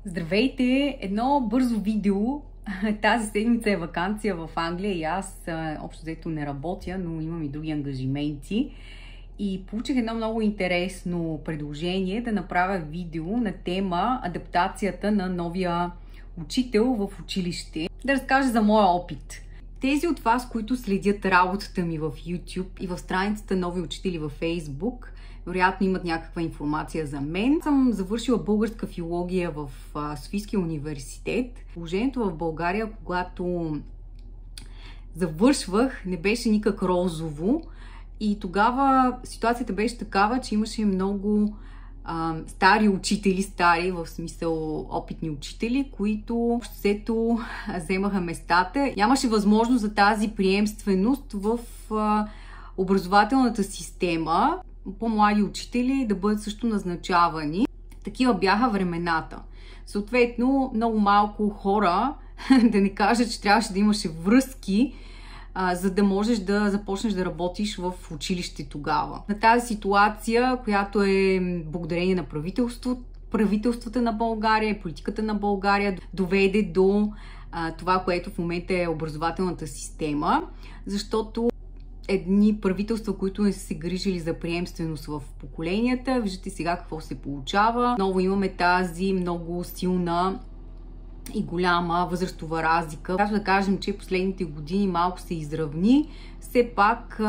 Здравейте! Едно бързо видео. Тази седмица е ваканция в Англия и аз общо взето не работя, но имам и други ангажименти. И получих едно много интересно предложение да направя видео на тема адаптацията на новия учител в училище. Да разкажа за моя опит. Тези от вас, които следят работата ми в YouTube и в страницата Нови учители във Facebook, вероятно имат някаква информация за мен. Съм завършила българска филология в Софийския университет. Положението в България, когато завършвах, не беше никак розово. И тогава ситуацията беше такава, че имаше много стари учители, в смисъл опитни учители, които взето вземаха местата. Нямаше възможност за тази приемственост в образователната система. По-млади учители да бъдат също назначавани. Такива бяха времената. Съответно, много малко хора, да не кажа, че трябваше да имаше връзки, за да можеш да започнеш да работиш в училище тогава. На тази ситуация, която е благодарение на правителствата на България и политиката на България, доведе до това, което в момента е образователната система, защото едни правителства, които не са се грижили за приемственост в поколенията, виждате сега какво се получава. Ново имаме тази много силна и голяма възрастова разлика. Както да кажем, че последните години малко се изравни, все пак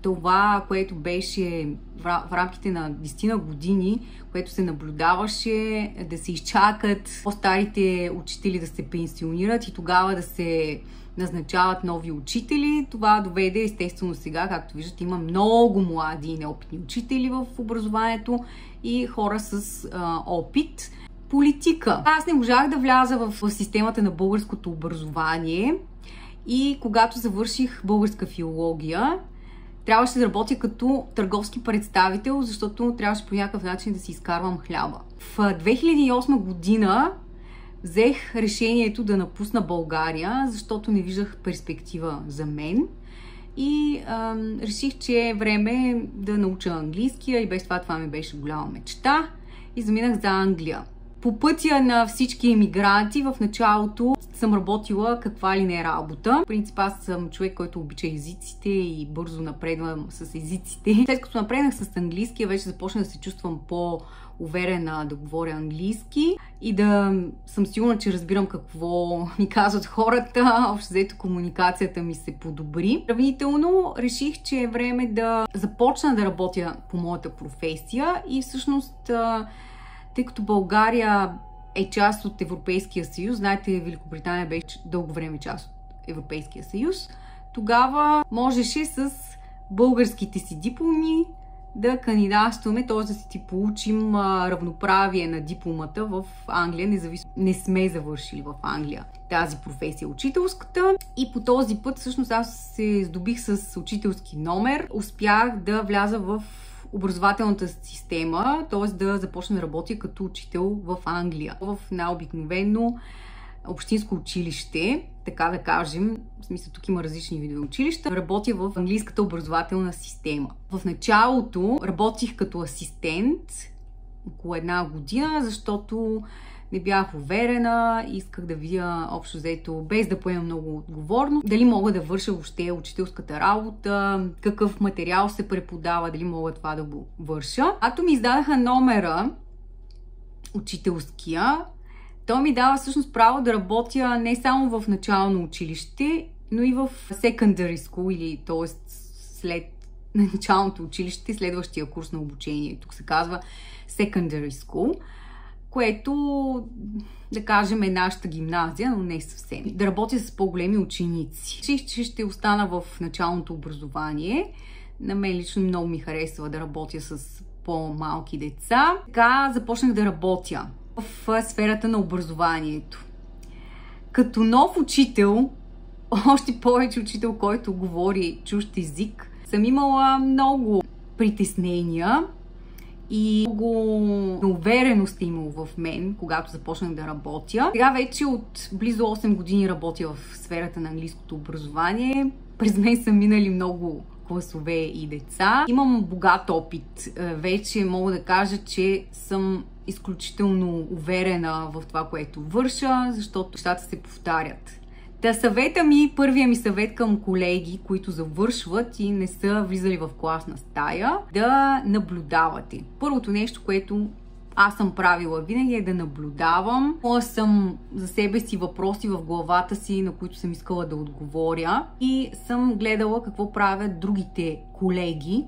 това, което беше в рамките на 10 години, което се наблюдаваше, да се изчакат по-старите учители да се пенсионират и тогава да се назначават нови учители. Това доведе естествено сега, както виждате, има много млади и неопитни учители в образованието и хора с опит. Политика. Аз не можах да вляза в системата на българското образование и когато завърших българска филология, трябваше да работя като търговски представител, защото трябваше по някакъв начин да си изкарвам хляба. В 2008 година взех решението да напусна България, защото не виждах перспектива за мен. И реших, че е време да науча английския и без това ми беше голяма мечта. И заминах за Англия. По пътя на всички емигранти в началото съм работила каква ли не работа. В принцип аз съм човек, който обича езиците и бързо напредвам с езиците. След като напреднах с английския, вече започнах да се чувствам по-уверена да говоря английски и да съм сигурна, че разбирам какво ми казват хората. Общо взето комуникацията ми се подобри. Сравнително реших, че е време да започна да работя по моята професия и всъщност тъй като България е част от Европейския съюз, знаете, Великобритания беше дълго време част от Европейския съюз, тогава можеше с българските си дипломи да кандидатстваме, т.е. да си получим равноправие на дипломата в Англия, независимо не сме завършили в Англия тази професия учителската. И по този път всъщност аз се здобих с учителски номер, успях да вляза в образователната система, т.е. да започна да работя като учител в Англия. В най-обикновено общинско училище, така да кажем, в смисъл тук има различни видове училища, работя в английската образователна система. В началото работих като асистент около 1 година, защото не бях уверена, исках да видя общо взето, без да поемам много отговорно, дали мога да върша въобще учителската работа, какъв материал се преподава, дали мога това да го върша. Ато ми издадаха номера учителския, то ми дава всъщност право да работя не само в начално училище, но и в secondary school, или т.е. след началното училище, следващия курс на обучение. Тук се казва secondary school, което, да кажем, е нашата гимназия, но не съвсем. Да работя с по-големи ученици. Реших, че ще остана в началното образование. На мен лично много ми харесва да работя с по-малки деца. Така започнах да работя в сферата на образованието. Като нов учител, още повече учител, който говори чужд език, съм имала много притеснения и много увереност е имало в мен, когато започнах да работя. Сега вече от близо 8 години работя в сферата на английското образование. През мен са минали много класове и деца. Имам богат опит. Вече мога да кажа, че съм изключително уверена в това, което върша, защото нещата се повтарят. Първия ми съвет към колеги, които завършват и не са влизали в класна стая, да наблюдавате. Първото нещо, което аз съм правила винаги е да наблюдавам. Имала съм за себе си въпроси в главата си, на които съм искала да отговоря, и съм гледала какво правят другите колеги,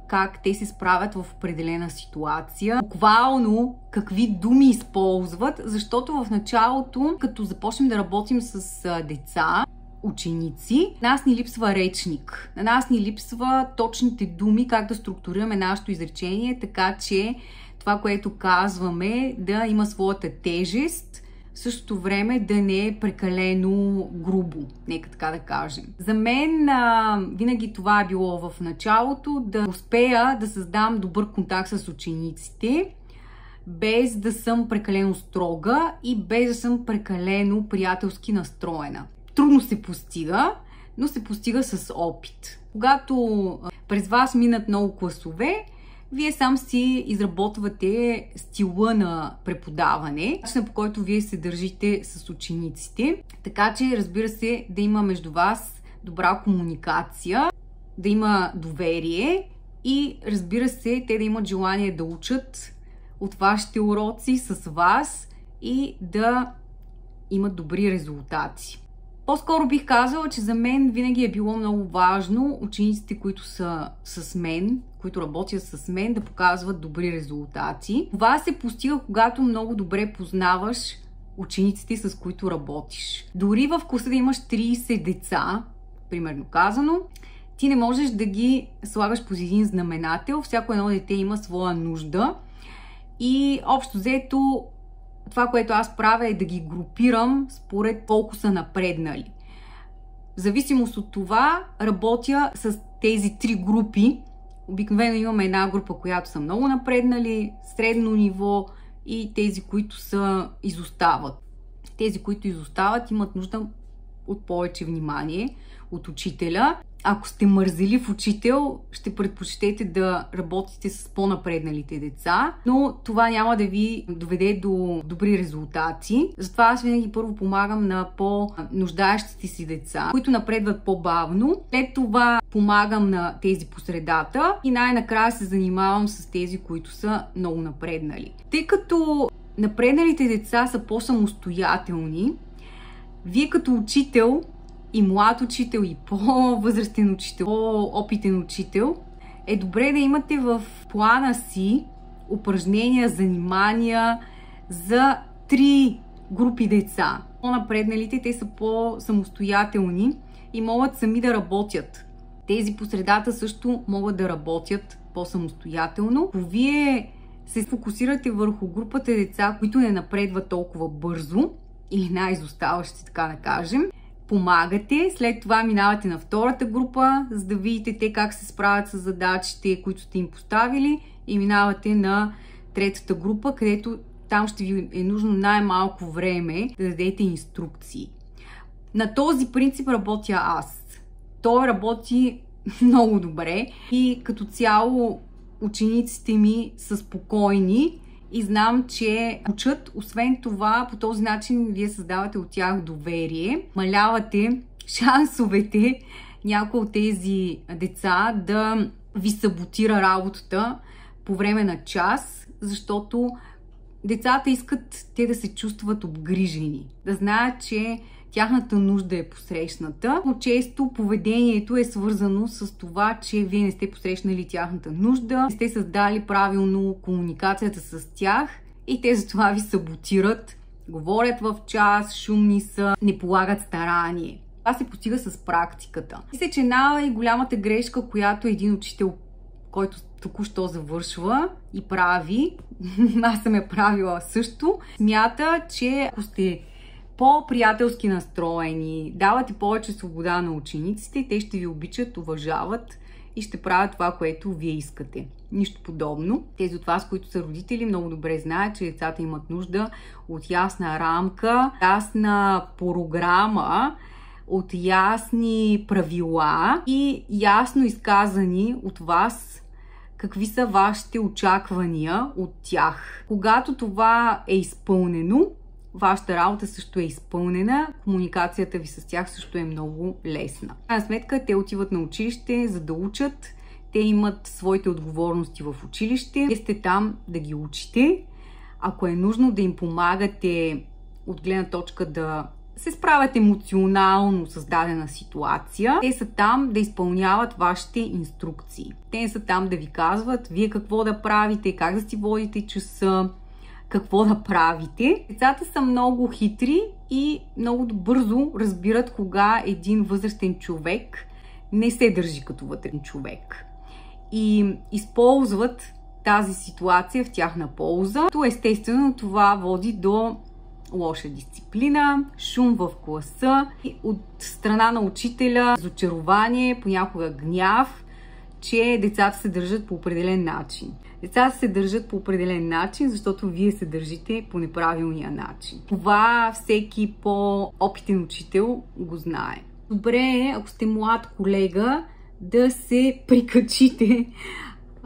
как те се справят в определена ситуация. Буквално какви думи използват, защото в началото, като започнем да работим с деца, ученици, на нас ни липсва речник. На нас ни липсва точните думи, как да структурираме нашето изречение, така че това, което казваме, да има своята тежест, в същото време да не е прекалено грубо, нека така да кажем. За мен винаги това е било в началото, да успея да създам добър контакт с учениците, без да съм прекалено строга и без да съм прекалено приятелски настроена. Трудно се постига, но се постига с опит. Когато през вас минат много класове, вие сам си изработвате стила на преподаване, начина по който вие се държите с учениците. Така че, разбира се, да има между вас добра комуникация, да има доверие и, разбира се, те да имат желание да учат от вашите уроци с вас и да имат добри резултати. По-скоро бих казала, че за мен винаги е било много важно учениците, които са с мен, които работят с мен, да показват добри резултати. Това се постига, когато много добре познаваш учениците, с които работиш. Дори в класа да имаш 30 деца, примерно казано, ти не можеш да ги слагаш по един знаменател. Всяко едно дете има своя нужда и общо взето това, което аз правя, е да ги групирам според колко са напреднали. В зависимост от това работя с тези 3 групи. Обикновено имаме една група, която са много напреднали, средно ниво и тези, които изостават. Тези, които изостават, имат нужда от повече внимание от учителя. Ако сте мързелив учител, ще предпочитете да работите с по-напредналите деца, но това няма да ви доведе до добри резултати. Затова аз винаги първо помагам на по-нуждаещите си деца, които напредват по-бавно. След това помагам на тези по средата и най-накрая се занимавам с тези, които са много напреднали. Тъй като напредналите деца са по-самостоятелни, вие като учител и млад учител, и по-възрастен учител, по-опитен учител, е добре да имате в плана си упражнения, занимания за 3 групи деца. По-напредналите, те са по-самостоятелни и могат сами да работят. Тези по средата също могат да работят по-самостоятелно. Вие се фокусирате върху групата деца, които не напредват толкова бързо, или най-изоставащи, така да кажем. Помагате, след това минавате на втората група, за да видите те как се справят с задачите, които сте им поставили, и минавате на третата група, където там ще ви е нужно най-малко време да дадете инструкции. На този принцип работя аз. Той работи много добре и като цяло учениците ми са спокойни и знам, че учат. Освен това, по този начин вие създавате от тях доверие, малявате шансовете някои от тези деца да ви саботира работата по време на час, защото децата искат те да се чувстват обгрижени, да знаят, че тяхната нужда е посрещната, но често поведението е свързано с това, че вие не сте посрещнали тяхната нужда, не сте създали правилно комуникацията с тях и те затова ви саботират, говорят в час, шумни са, не полагат старание. Това се постига с практиката. Мисля, че най-голямата грешка, която един учител, който току-що завършва и прави, аз съм я правила също, смята, че ако сте по-приятелски настроени, давате повече свобода на учениците, те ще ви обичат, уважават и ще правят това, което вие искате. Нищо подобно. Тези от вас, които са родители, много добре знаят, че децата имат нужда от ясна рамка, ясна програма, от ясни правила и ясно изказани от вас какви са вашите очаквания от тях. Когато това е изпълнено, вашата работа също е изпълнена, комуникацията ви с тях също е много лесна. В крайна сметка, те отиват на училище, за да учат, те имат своите отговорности в училище, вие сте там да ги учите. Ако е нужно да им помагате от гледна точка да се справят емоционално с дадена ситуация, те са там да изпълняват вашите инструкции. Те не са там да ви казват вие какво да правите, как да си водите часа, какво да правите. Децата са много хитри и много бързо разбират кога един възрастен човек не се държи като вътрешен човек. И използват тази ситуация в тяхна полза. То естествено това води до лоша дисциплина, шум в класа и от страна на учителя, разочарование, понякога гняв, че децата се държат по определен начин. Децата се държат по определен начин, защото вие се държите по неправилния начин. Това всеки по-опитен учител го знае. Добре е, ако сте млад колега, да се прикачите,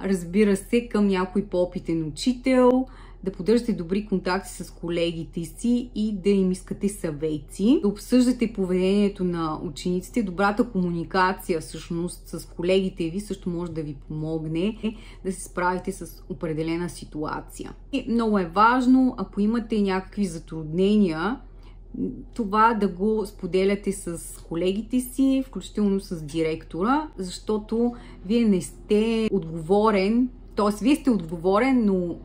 разбира се, към някой по-опитен учител, да поддържате добри контакти с колегите си и да им искате съвети, да обсъждате поведението на учениците. Добрата комуникация всъщност с колегите ви също може да ви помогне да се справите с определена ситуация. И много е важно, ако имате някакви затруднения, това да го споделяте с колегите си, включително с директора, защото вие не сте отговорен, т.е. вие сте отговорен, но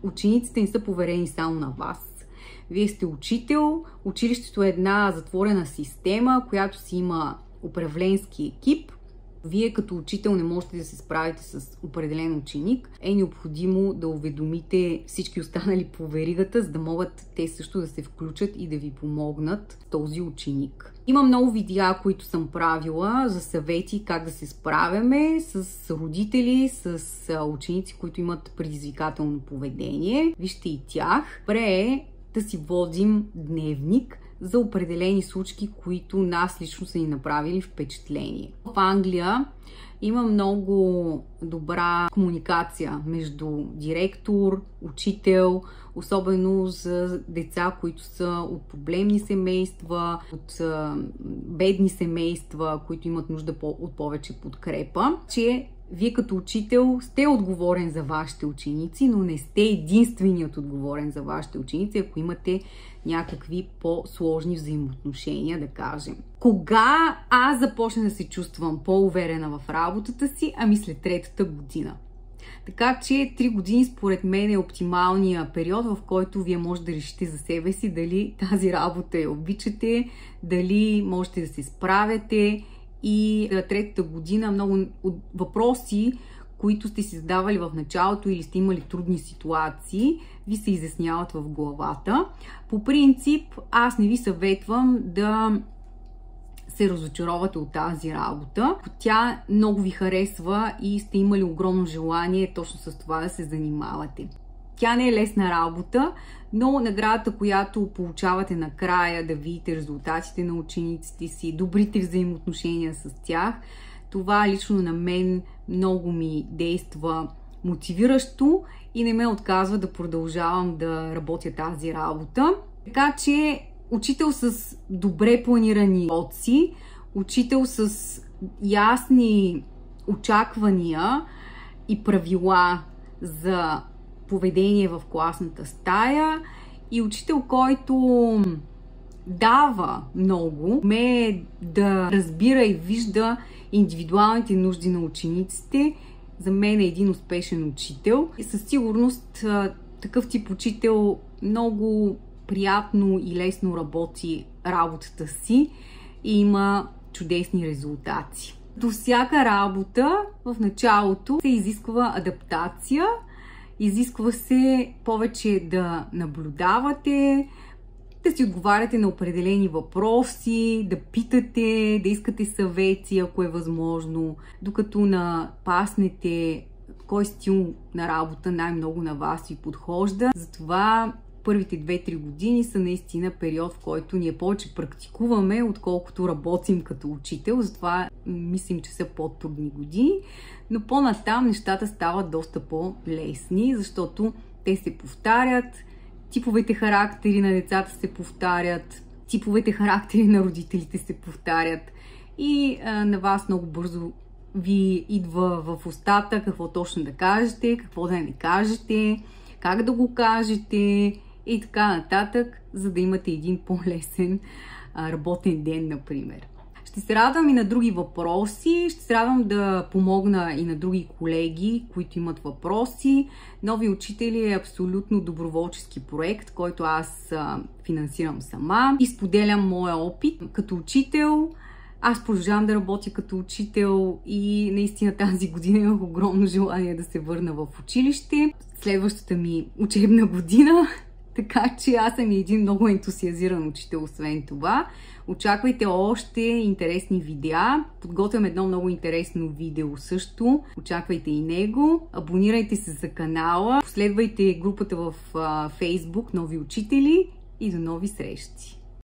учениците не са поверени само на вас. Вие сте учител, училището е една затворена система, която си има управленски екип. Вие като учител не можете да се справите с определен ученик. Е необходимо да уведомите всички останали по веригата, за да могат те също да се включат и да ви помогнат този ученик. Има много видеа, които съм правила за съвети как да се справяме с родители, с ученици, които имат предизвикателно поведение. Вижте и тях. Добре е да си водим дневник за определени случки, които нас лично са ни направили впечатление. В Англия има много добра комуникация между директор, учител, особено за деца, които са от проблемни семейства, от бедни семейства, които имат нужда от повече подкрепа, че вие като учител сте отговорен за вашите ученици, но не сте единственият отговорен за вашите ученици, ако имате някакви по-сложни взаимоотношения, да кажем. Кога аз започна да се чувствам по-уверена в работата си? Ами след 3-та година. Така че 3 години според мен е оптималния период, в който вие може да решите за себе си дали тази работа я обичате, дали можете да се справяте. И 3-та година много въпроси, които сте си задавали в началото или сте имали трудни ситуации, ви се изясняват в главата. По принцип, аз не ви съветвам да се разочаровате от тази работа. Тя много ви харесва и сте имали огромно желание точно с това да се занимавате. Тя не е лесна работа, но наградата, която получавате накрая, да видите резултатите на учениците си, добрите взаимоотношения с тях, това лично на мен много ми действа мотивиращо и не ме отказва да продължавам да работя тази работа. Така че учител с добре планирани уроци, учител с ясни очаквания и правила за поведение в класната стая и учител, който дава много, умее да разбира и вижда индивидуалните нужди на учениците, за мен е един успешен учител. И със сигурност такъв тип учител много приятно и лесно работи работата си и има чудесни резултати. До всяка работа в началото се изисква адаптация, изисква се повече да наблюдавате, да си отговаряте на определени въпроси, да питате, да искате съвети, ако е възможно, докато напаснете кой стил на работа най-много на вас ви подхожда. Затова първите 2-3 години са наистина период, в който ние повече практикуваме, отколкото работим като учител. Затова мислим, че са по-трудни години. Но по-натам нещата стават доста по-лесни, защото те се повтарят, типовете характери на децата се повтарят, типовете характери на родителите се повтарят и на вас много бързо ви идва в устата какво точно да кажете, какво да не кажете, как да го кажете и така нататък, за да имате един по-лесен работен ден, например. Ще се радвам и на други въпроси, ще се радвам да помогна и на други колеги, които имат въпроси. Нови учители е абсолютно доброволчески проект, който аз финансирам сама и споделям моя опит като учител. Аз продължавам да работя като учител и наистина тази година имах огромно желание да се върна в училище. Следващата ми учебна година, така че аз съм един много ентусиазиран учител, освен това. Очаквайте още интересни видеа. Подготвям едно много интересно видео също. Очаквайте и него. Абонирайте се за канала. Последвайте групата в Facebook Нови учители и до нови срещи!